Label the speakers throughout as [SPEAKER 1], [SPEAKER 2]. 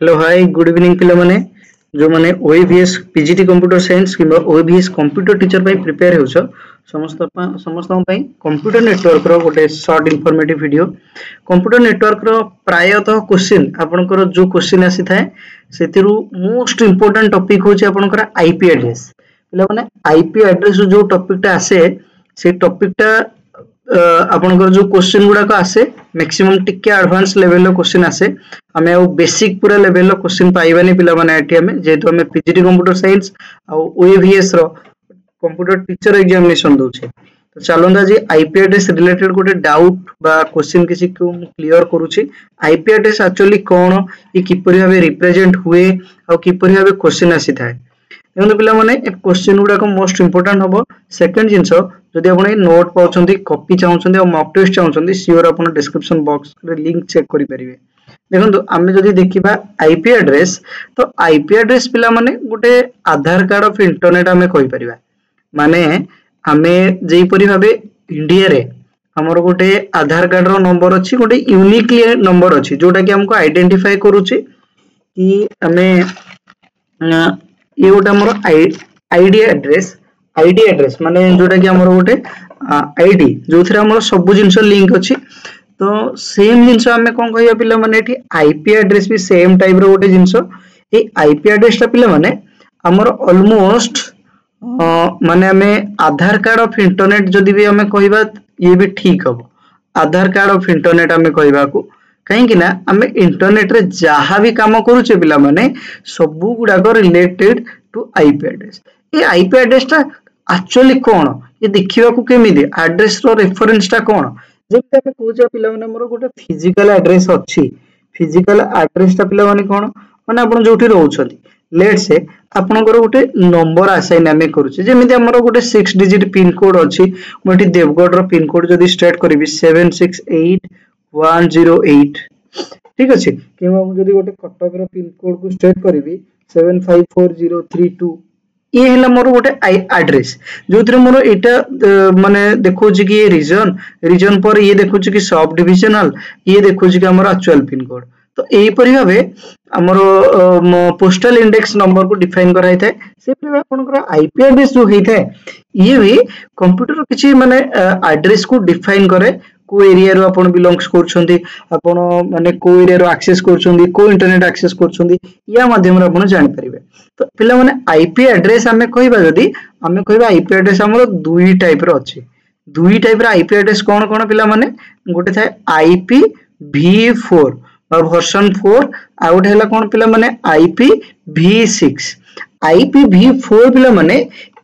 [SPEAKER 1] Hello hi good evening पिला माने जो माने ओएवीएस पीजीटी कंप्यूटर साइंस किबा ओएवीएस कंप्यूटर टीचर पई प्रिपेयर होछ समस्त पई कंप्यूटर नेटवर्क रो गोटे short informative video computer network रो प्रायतः क्वेश्चन आपनकर जो क्वेश्चन आसी थाए सेतिरु मोस्ट इंपोर्टेंट टॉपिक होची आपनकर आईपी एड्रेस पिला माने आईपी एड्रेस जो टॉपिक टा आसे से टॉपिक टा आपनकर जो क्वेश्चन गुडा को आसे मैक्सिमम टिके एडवांस लेवल रो क्वेश्चन आसे हमें आ बेसिक पूरा लेवल रो क्वेश्चन पाइबानी पिला माने एठी हमें जेतो हमें पीजीटी कंप्यूटर साइंस आ ओएवीएस रो कंप्यूटर टीचर एग्जामिनेशन दोछे तो चलोंदा जी आईपी एड्रेस रिलेटेड गोटे डाउट बा क्वेश्चन किसी को क्लियर करूची आईपी एड्रेस एक्चुअली कोन ये किपरि भाबे रिप्रेजेंट हुए आ किपरि भाबे क्वेश्चन आसी थाए देखो पिला माने ए क्वेश्चन गुडा को मोस्ट इंपोर्टेंट हबो सेकंड जिंसो जदि आपण ए नोट पाउछंती कॉपी चाहुछंती और मॉक टेस्ट चाहुछंती सियोर आपण डिस्क्रिप्शन बॉक्स रे लिंक चेक करि परिबे देखंतु आमे जदि देखिबा आईपी एड्रेस तो आईपी एड्रेस पिला माने गोटे आधार कार्ड ऑफ इंटरनेट आमे कहि परिबा माने आमे जेई परि भाबे इंडिया रे हमर गोटे आधार कार्ड रो नंबर अछि गोटे यूनिकली नंबर अछि जोटा कि हमको आइडेंटिफाई करूची कि आमे ये गोटे हमर आईडी एड्रेस माने जोटा कि हमर गोटे आईडी जोथरे हमर सब जिंस लिंक अछि तो सेम जिंस हमें कोन कहया पिला माने एठी आईपी एड्रेस भी सेम टाइप रो गोटे जिंस ए आईपी एड्रेस ता पिला माने हमर ऑलमोस्ट माने हमें आधार कार्ड ऑफ इंटरनेट जदी भी हमें कहबा ये भी ठीक हबो आधार कार्ड ऑफ इंटरनेट हमें कहबा को कहीं कि ना हमें इंटरनेट रे जहा भी काम करूचे पिला माने सबु गुडा को रिलेटेड टू आईपी एड्रेस ये आईपी एड्रेस ता एक्चुअली कोन ये देखिबा को केमिदि एड्रेस रो रेफरेंस ता कोन जेते हमें कहूचा पिला माने हमरो गोटे फिजिकल एड्रेस अछि फिजिकल एड्रेस ता पिला माने कोन माने आपण जोठी रहउछथि लेट्स से आपनकर गोटे नंबर असाइन हमें करूचे जेमिति हमरो गोटे 6 डिजिट पिन कोड अछि मोठी देवगढ़ रो पिन कोड जदी स्टार्ट करबी 768108 ठीक अछि किबा हम जदी गोटे कटक रो पिन कोड को स्टार्ट करबी 754032 ये हला मोर गोटे एड्रेस जोथरे मोर एटा माने देखो कि ये रीजन पर ये देखो कि सब डिविजनल ये देखो कि हमर एक्चुअल पिन कोड तो एही परि भाबे हमर पोस्टल इंडेक्स नंबर को डिफाइन कराई थाए से परि आपनकर आईपी एड्रेस जो हेई थाए ये भी कंप्यूटर किछि माने एड्रेस को डिफाइन करे को एरिया रो आपण बिलोंग्स करछंती आपण माने को एरिया रो एक्सेस करछंती को इंटरनेट एक्सेस करछंती या माध्यम रे आपण जानि परिबे तो पिला माने आईपी एड्रेस हमें कहबा जदी हमें कहबा आईपी एड्रेस हमर दुई टाइप रो अछि दुई टाइप रो आईपी एड्रेस कोन कोन पिला माने गोटे थाए आईपी v4 और वर्जन 4 आ गोटे हला कोन पिला माने आईपी v6 आईपी v4 पिला माने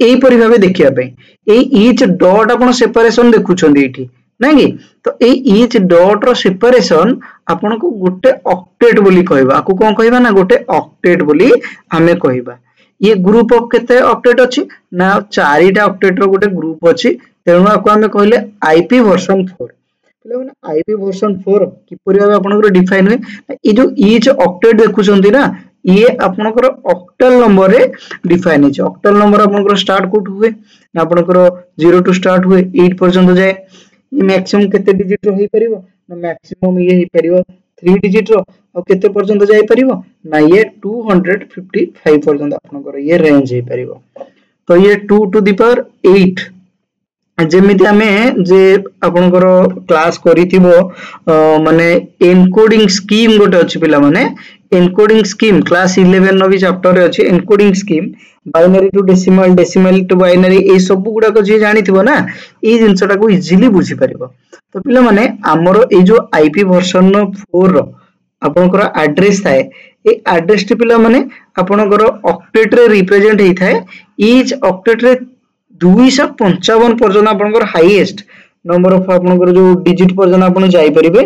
[SPEAKER 1] एई परि भाबे देखिया पे ए ईच डॉट आपण सेपरेशन देखुछंदी एठी नाही तो ए ईच डॉट रो सेपरेशन आपण को गोटे ऑक्टेट बोली कहबा आकु कोन कहबा ना गोटे ऑक्टेट बोली हमें कहबा ये ग्रुप ऑफ केते ऑक्टेट अछि ना चारिटा ऑक्टेट रो गोटे ग्रुप अछि तेनु आकु हमें कहले आईपी वर्जन 4 माने आईपी वर्जन 4 किपरि भाबे आपनकर डिफाइन होय ए जो ईच ऑक्टेट देखुछंती ना ये आपनकर ऑक्टल नंबर रे डिफाइन है ऑक्टल नंबर आपनकर स्टार्ट कोट हुए ना आपनकर 0 टू स्टार्ट हुए 8 पर्यंत जाए ये मैक्सिमम केते डिजिट रो होई परिबो ना मैक्सिमम ये होई परिबो 3 डिजिट रो और केते पर्यंत जाई परिबो ना ये 255 पर्यंत आपनकर ये रेंज होई परिबो तो ये 2 टू द पावर 8 जेमिति हमें जे आपनकर क्लास करिथिबो माने एनकोडिंग स्कीम गोटे अछि पिला माने एनकोडिंग स्कीम क्लास 11 नवी चैप्टर रे अछि encoding scheme binary to decimal decimal to binary ए सब गुडा को जे जानिथिबो ना ए जिंसटा को इजीली बुझी परिबो तो पिला माने हमरो ए जो आईपी वर्जन 4 रो आपनकर एड्रेस थाए ए एड्रेस टी पिला माने आपनकर ऑक्टेट रे रिप्रेजेंट हेई थाए ईच ऑक्टेट रे 255 पर्यंत आपनकर हाईएस्ट नंबर ऑफ आपनकर जो डिजिट पर्यंत आपन जाई परिबे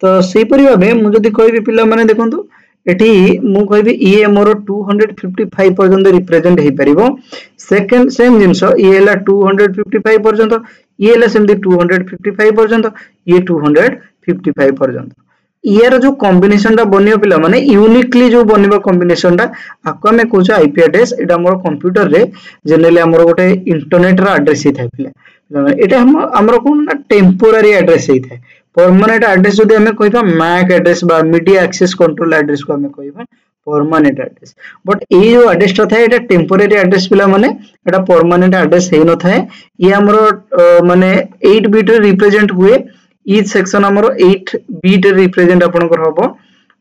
[SPEAKER 1] तो सेही परि भाबे मु जदी कहबी पिला माने देखंतु एठी मु कहबी ये मोर 255 पर्यंत रिप्रेजेंट हेई परिबो सेकंड सेम जिंस ये हला 255 पर्यंत ये हला सेमदी 255 पर्यंत ये 255 पर्यंत यार जो कॉम्बिनेशन ता बनियो पिला माने यूनिकली जो बनिबो कॉम्बिनेशन ता आको हमें कहूछ आईपी एड्रेस एटा हमर कंप्यूटर रे जनरली हमर गोटे इंटरनेट रा एड्रेस ही थाए पिला एटा हमर कोन ना टेम्पोररी एड्रेस ही थाए परमानेंट एड्रेस जदि हमें कहबा मैक एड्रेस बा मीडिया एक्सेस कंट्रोल एड्रेस को हमें कहबा परमानेंट एड्रेस बट ये जो एड्रेस टा थाए एटा टेम्परेरी एड्रेस पिला माने एटा परमानेंट एड्रेस हे न थाए ये हमरो माने 8 बिट रिप्रेजेंट हुए ईच सेक्शन हमरो 8 बिट रिप्रेजेंट आपनकर होबो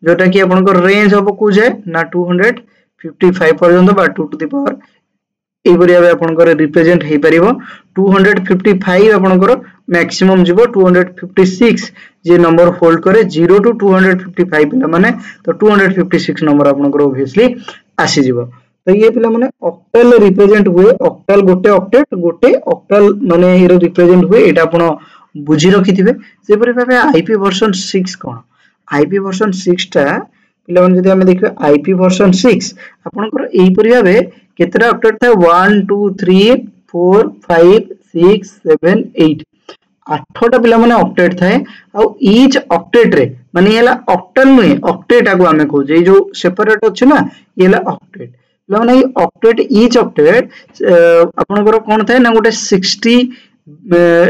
[SPEAKER 1] जोटा कि आपनकर रेंज होबो को जाय ना 255 पर्यंत बा 2 टू द पावर एबरी भाबे आपनकर रिप्रेजेंट हे परिबो 255 आपनकर मैक्सिमम जीवो 256 जे नंबर होल्ड करे 0 टू 255 पिला माने तो 256 नंबर आपनकर ऑब्वियसली आसी जीवो तो ये पिला माने ऑक्टल रिप्रेजेंट हुए ऑक्टल गोटे ऑक्टल माने हिरो रिप्रेजेंट हुए एटा आपण बुझी रखिथिबे सेपरि भाबे आईपी वर्जन 6 कोन आईपी वर्जन 6 टा पिला माने जदि हमें देखबे आईपी वर्जन 6 आपनकर एई परि भाबे केतरा ऑक्टेट था 1 2 3 4 5 6 7 8 आठटा पिला माने ऑक्टेट थाए आ ईच ऑक्टेट रे माने येला ऑक्टल नुहे ऑक्टेट आगु हमें कहू जे जो सेपरेट अछि ना येला ऑक्टेट पिला माने ऑक्टेट ईच ऑक्टेट आपनकर कोन थाए ना गोटे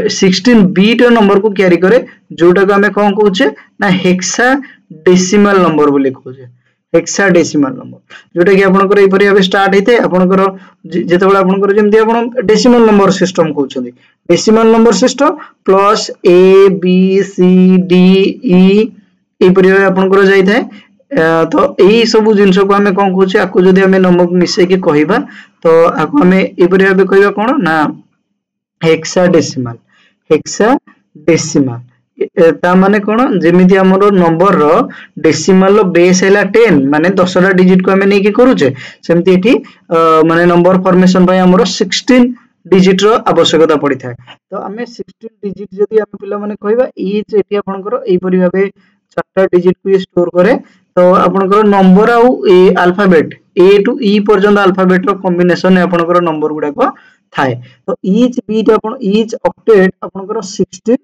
[SPEAKER 1] 16 बिट नंबर को कैरी करे जोटा को हमें कोन कहूचे ना हेक्सा डेसिमल नंबर बोले कहूचे हेक्सा डेसिमल नंबर जोटा कि आपनकर ए परि स्टार्ट हेते आपनकर जेतेबेला आपनकर जेमति आपन डेसिमल नंबर सिस्टम कहउछन्ती decimal number system plus A B C D E ए परि आपनकर जाई थाए तो एई सब जिंस को हमें कोन कहउचे आकु जदी हमें नंबर मिसे के कहिबा तो आकु हमें ए परि भाबे कहिबा कोन ना हेक्साडेसिमल ता माने कोन जेमिति हमरो नंबर रो डेसिमल रो बेस हैला 10 माने 10 टा डिजिट को हमें नेकी करूचे सेमति एठी माने नंबर फॉर्मेशन भाई हमरो 16 डिजिट रो आवश्यकता पड़ी थाए तो हमें 16 डिजिट जदी हम पिला माने कहबा ईच एठी आपनकर एई परि भाबे चारटा डिजिट को स्टोर करे तो आपनकर नंबर आ अल्फाबेट ए टू ई पर्यंत अल्फाबेट रो कॉम्बिनेशन आपनकर नंबर गुडा को थाए तो ईच बीट अपन ईच ऑक्टेट आपनकर 16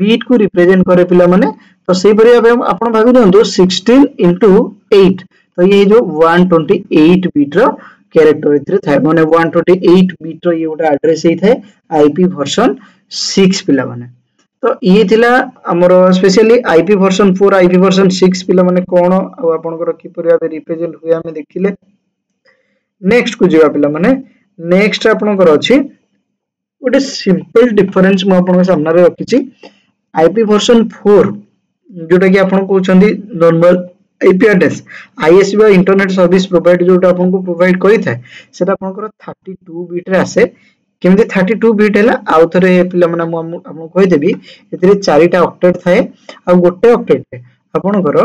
[SPEAKER 1] बीट को रिप्रेजेंट करे पिला माने तो सेही परि आपण भाबि दंतु 16 into 8 तो ये जो 128 बीट रो कैरेक्टर इथरे थाए माने 128 बीट रो ये गोटा एड्रेस हे थाए आईपी वर्जन 6 पिला माने तो ये थिला हमरो specially IP version 4 IP version 6 पिला माने कोन आ आपनकर कि परि भाबे रिप्रेजेंट हुए हमें देखिले नेक्स्ट को जेबा पिला माने नेक्स्ट आपनकर अछि गोटे सिंपल डिफरेंस म आपन सामने रे रखिछि आईपी वर्जन 4 जोटा कि आपन कहउछन्ती नॉर्मल आईपी एड्रेस आईएसपी बा इंटरनेट सर्विस प्रोवाइड जोटा आपन को प्रोवाइड करि थाए सेटा आपनकर 32 बिट रे आसे केमते 32 बिट हैला आउ थरे पिला माने आपन कहि देबी एतरे चारिटा ऑक्टेट थाए आ गोटे ऑक्टेट रे आपनकर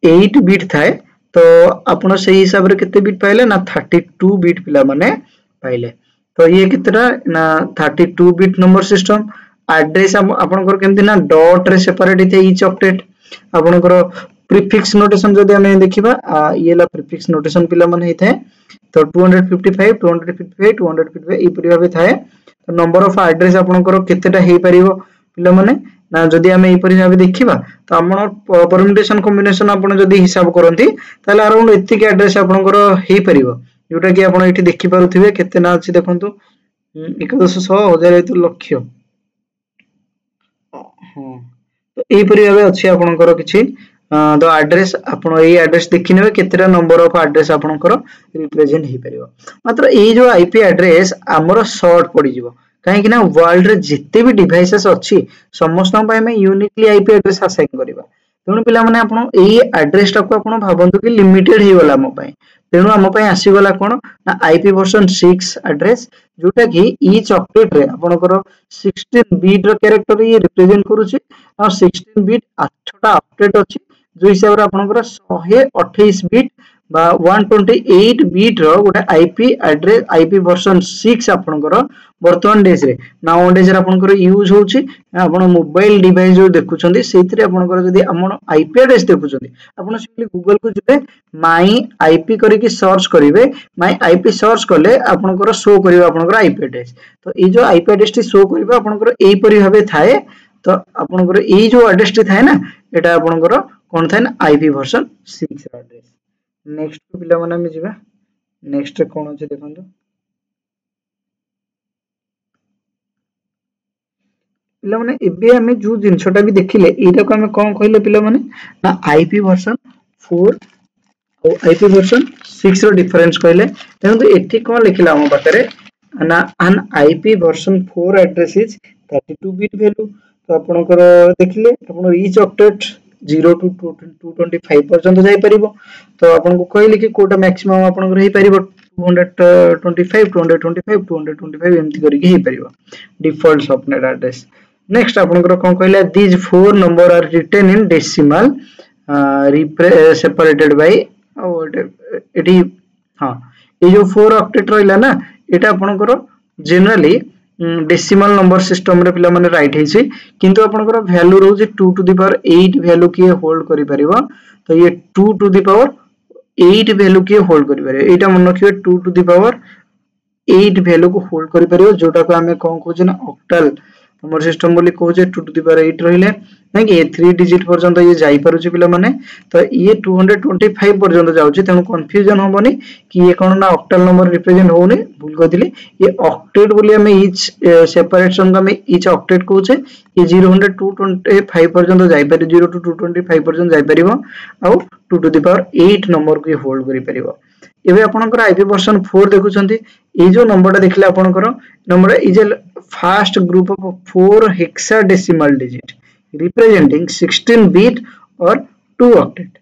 [SPEAKER 1] 8 बिट थाए तो आपण सही हिसाब रे केते बिट पाइले ना 32 बिट पिला माने पाइले तो ये कितना ना 32 बिट नंबर सिस्टम एड्रेस आपनकर केमति ना डॉट रे सेपरेट इथे ईच ऑक्टेट आपनकर प्रीफिक्स नोटेशन जदि हमें देखिबा ये ला प्रीफिक्स नोटेशन पिला मन हेथे तो 255 255 255 ई परि भाबे थाए तो नंबर ऑफ एड्रेस आपनकर केतेटा हे परिबो पिला माने ना जदि हमें ई परि भाबे देखिबा तो हमर परम्यूटेशन कॉम्बिनेशन आपन जदि हिसाब करंती ताले अराउंड एतिक एड्रेस आपनकर हे परिबो जोटा कि आपण एठी देखि पारुथिबे केते ना अछि देखंतु 1100 लक्ष हां तो एई परि भाबे अछि आपनकर किछि तो एड्रेस आपण एई एड्रेस देखि नेबे केतेटा नंबर ऑफ एड्रेस आपनकर रिप्रेजेंट हे परिबो मात्र एई जो आईपी एड्रेस हमर शॉर्ट पड़ी जिवो काहे कि ना वर्ल्ड रे जिते भी डिवाइसेस अछि समस्त पय हमें यूनिकली आईपी एड्रेस असाइन करबा तेणु पिला माने आपण एई एड्रेस टा को आपण भाबंतु कि लिमिटेड हे गला म पय तेणु हम पय आसी गला कोन ना आईपी वर्जन 6 एड्रेस जोटा कि ईच ऑक्टेट रे आपनकर 16 बिट रो कैरेक्टर ये रिप्रेजेंट करूची आ 16 बिट 8 टा ऑक्टेट अछि जो हिसाब रे आपनकर 128 बिट बा 128 बिट रो गोटे आईपी एड्रेस आईपी वर्जन 6 आपनकर वर्तमान डेज रे नाउ डेज रे आपनकर यूज होची आपण मोबाइल डिवाइस जो देखुचंदी सेतिरे आपनकर जदी हमन आईपी एड्रेस देखुचंदी आपण सिंपली गूगल को जिबे माई आईपी करी कि सर्च करिवे माई आईपी सर्च करले आपनकर शो करिवे आपनकर आईपी एड्रेस तो ए जो आईपी एड्रेस टी शो करिवे आपनकर एई परि भाबे थाए तो आपनकर एई जो एड्रेस टी थाए ना एटा आपनकर कोन थाए ना आईपी वर्जन 6 एड्रेस नेक्स्ट को पिला माने हम जिबा नेक्स्ट कोन अछि देखंतु पिला माने एबे हमें जो जिनसटा भी देखिले एटा को हमें कोन कहले पिला माने ना आईपी वर्जन 4 और आईपी वर्जन 6 रो डिफरेंस कहले देखो एठी कोन लिखिला हम पाखरे ना an IP version 4 address is 32 bit value तो आपनकर देखिले आपन ईच ऑक्टेट 0 to 225 पर्यंत जाई परिबो तो आपन को कहले कि कोटा मैक्सिमम आपन रही परिबो 225 225 225 एमती करी हे परिबो डिफॉल्ट सबनेट एड्रेस नेक्स्ट आपनकर कोन कहले these four number are written in decimal separated by eighty हां ये जो 4 ऑक्टेट रहला ना एटा आपनकर जनरली डेसिमल नंबर सिस्टम रे पिला माने राइट हेछि किंतु आपनकर वैल्यू रहउछि 2 टू द पावर 8 वैल्यू के होल्ड करि परिबो तो ये 2 टू द पावर 8 वैल्यू के होल्ड करि परिबो एटा मन रखियो 2 टू द पावर 8 वैल्यू को होल्ड करि परिबो जोटा को हमें कोन कहै ना ऑक्टल नंबर सिस्टम बोली कहै 2 टू द पावर 8 रहिले नै कि 3 डिजिट पर्यंत ये जाई पारुछि पिला माने तो ये 225 पर्यंत जाउछि तनु कंफ्यूजन होबनी कि ये कोन ना ऑक्टल नंबर रिप्रेजेंट होउनी भूल कदिले ये ऑक्टेट बोली हमें ईच सेपरेशन का में ईच ऑक्टेट कहै ये 0 225 पर्यंत जाई पारि 0 टू 225 पर्यंत जाई परिबो आ 2 टू द पावर 8 नंबर को होल्ड करि परिबो एबे आपनकर आईपी वर्जन 4 देखुछंती ए जो नंबरटा देखले आपनकर number is a fast group of 4 hexadecimal digit representing 16 bit और 2 ऑक्टेट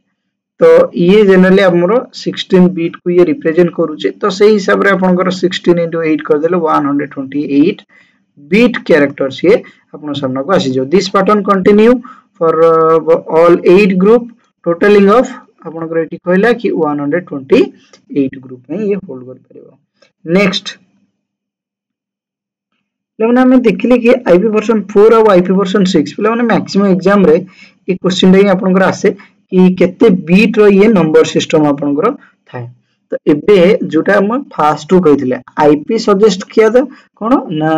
[SPEAKER 1] तो ये जनरली हमरो 16 बिट को ये रिप्रेजेंट करूचे तो सही हिसाब रे आपनकर 16 * 8 कर देले 128 बिट कैरेक्टर्स ये आपन सामने को आसी जो this pattern continue for all 8 group totalling of आपनकर एटी कहला कि 128 ग्रुप में ये होल्ड कर परिबो नेक्स्ट लेकिन हमें देखिले कि आईपी वर्जन 4 और आईपी वर्जन 6 पिला माने मैक्सिमम एग्जाम रे ए क्वेश्चन रे आपनकर आसे कि केते बीट रो ये नंबर सिस्टम आपनकर थाए तो एबे जोटा हम फास्ट टू कहितले आईपी सजेस्ट किया था कोन ना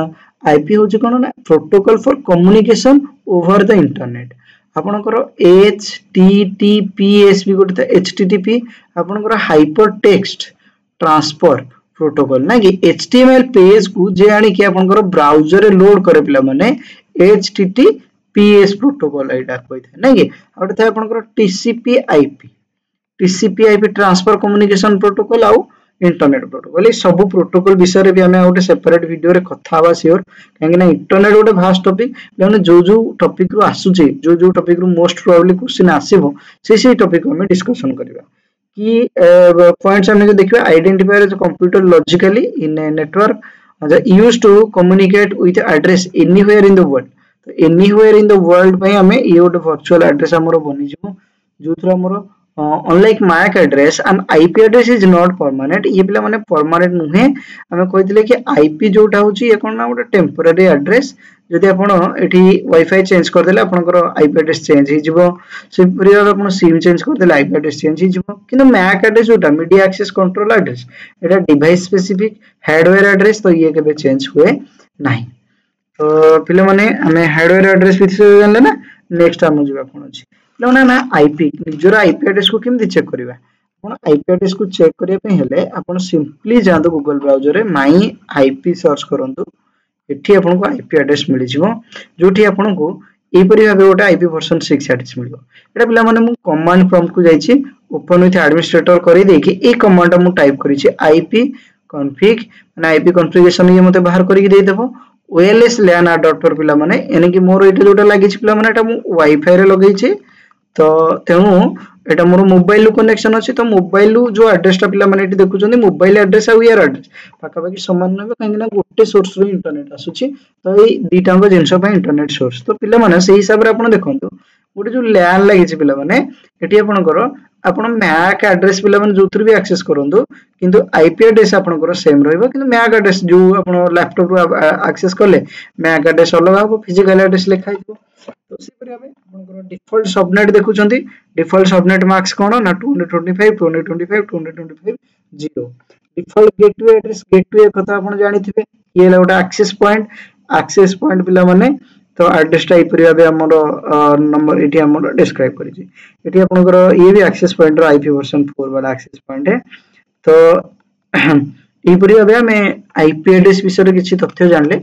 [SPEAKER 1] आईपी होची कोन ना protocol for communication over the internet आपनकर एचटीटीपीएस भी गोटे एचटीटीपी आपनकर हाइपर टेक्स्ट ट्रांसफर प्रोटोकॉल ना कि एचटीएमएल पेज को जे आनी कि आपनकर ब्राउजर रे लोड करे पिला माने एचटीटीपीएस प्रोटोकॉल एटा कोइ था ना कि आउट था आपनकर टीसीपी/आईपी ट्रांसफर कम्युनिकेशन प्रोटोकॉल आउ इंटरनेट प्रोटोकॉल ये सब प्रोटोकॉल विषय रे भी हमें आउट सेपरेट वीडियो रे कथा हवा श्योर काहे ना इंटरनेट गोटे वास्ट टॉपिक लेकिन जो टॉपिक रो आसुची जो टॉपिक रो मोस्ट प्रोबेबली क्वेश्चन आसीबो से टॉपिक को हम डिस्कशन करबा कि पॉइंट्स हमने जो देखिबा identifier the computer logically in a network used to communicate with address anywhere in the world तो एनीवेयर इन द वर्ल्ड में हमें ये गोटे वर्चुअल एड्रेस हमरो बनि जिवो जोथरा हमरो unlike MAC address and IP address is not permanent ये पिला माने परमानेंट नुहे हमें कहितले कि IP जोटा होची ये कोन ना गोटे टेम्पररी एड्रेस जदि आपण एठी वाईफाई चेंज कर देले आपनकर IP एड्रेस चेंज हि जिवो से परिया आपण सिम चेंज कर देले IP एड्रेस चेंज हि जिवो किंतु MAC एड्रेस जोटा मीडिया एक्सेस कंट्रोल एड्रेस एटा डिवाइस स्पेसिफिक हार्डवेयर एड्रेस तो ये केबे चेंज हुए नाही तो पिला माने हमें हार्डवेयर एड्रेस विषय जानले ना नेक्स्ट हम जिबा कोन अछि ना ना आईपी निजर आईपी एड्रेस को केमति चेक करबा आपण आईपी एड्रेस को चेक करिया पे हेले आपण सिंपली जांदो गूगल ब्राउजर रे माई आईपी सर्च करंतु एठी आपण को आईपी एड्रेस मिलि जिवो जोठी आपण को ए परि भाबे गोटे आईपी वर्जन 6 एड्रेस मिलियो एटा पिला माने मु कमांड प्रॉम्प्ट को जाईछि ओपन विथ एडमिनिस्ट्रेटर करी देकी ए कमांड मु टाइप करिछि आईपी कॉन्फिग माने आईपी कॉन्फ़िगरेशन ये मते बाहर करी दे देबो ओएलएस LAN डॉट पर पिला माने यानी कि मोर एटा जोटा लागिछि पिला माने एटा मु वाईफाई रे लगैछि तो तेणु एटा मोर मोबाइल कनेक्शन अछि तो मोबाइल जो एड्रेस टा पिला माने एटी देखुचंदी मोबाइल एड्रेस आ यार एड्रेस पाका बाकी समान नबे काहेना गोटे सोर्स रो इंटरनेट आसुची तो ए दीटांग जिंस पय इंटरनेट सोर्स तो पिला माने सेही हिसाब रे आपण देखंतु गोटे जो LAN लागिछि पिला माने एटी आपणकर आपण MAC एड्रेस पिला माने जोथुर भी एक्सेस करंतु किंतु आईपी एड्रेस आपणकर सेम रहइबो किंतु MAC एड्रेस जो आपण लैपटॉप रो एक्सेस करले MAC एड्रेस अलग हो फिजिकल एड्रेस लिखा हिबो तो से पर हमें आपनकर डिफॉल्ट सबनेट देखुचंती डिफॉल्ट सबनेट मार्क्स कोन ना 225 225 225 0 डिफॉल्ट गेटवे एड्रेस गेटवे कथा आपण जानिथिबे ये गोटे एक्सेस पॉइंट पिला माने तो एड्रेस टाइप परिया बे हमर नंबर एठी हमर डिस्क्राइब करि छी एठी आपनकर ये भी एक्सेस पॉइंट रो आईपी वर्जन 4 वाला एक्सेस पॉइंट है तो ए परिया बे हमें आईपी एड्रेस विषय रे किछि तथ्य जानले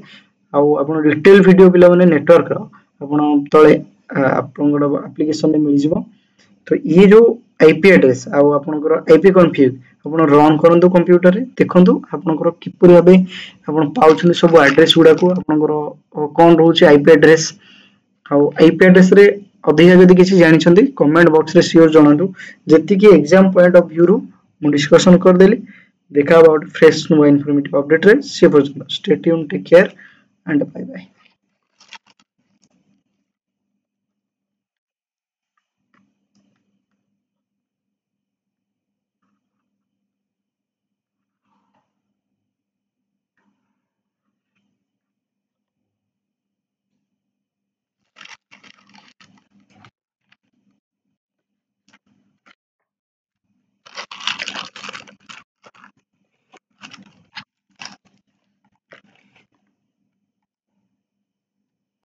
[SPEAKER 1] आपण डिटेल वीडियो पिला माने नेटवर्क रो आपण तळे आपनकर एप्लीकेशन में मिल जिवो। तो ये जो आईपी एड्रेस आ आपनकर आईपी कॉन्फिग आपण रन करंतु कंप्यूटर रे देखंतु आपनकर किपरि भाबे आपण पाउछन सब एड्रेस गुडा को आपनकर कोन रहउची आईपी एड्रेस आ आईपी एड्रेस रे अधिक जदि किछि जानि छथि कमेंट बॉक्स रे शेयर जणातु जेति कि एग्जाम पॉइंट ऑफ व्यू रो मु डिस्कशन कर देली। देखा about fresh new informative update रे से पर्यंत stay tune take care and bye bye.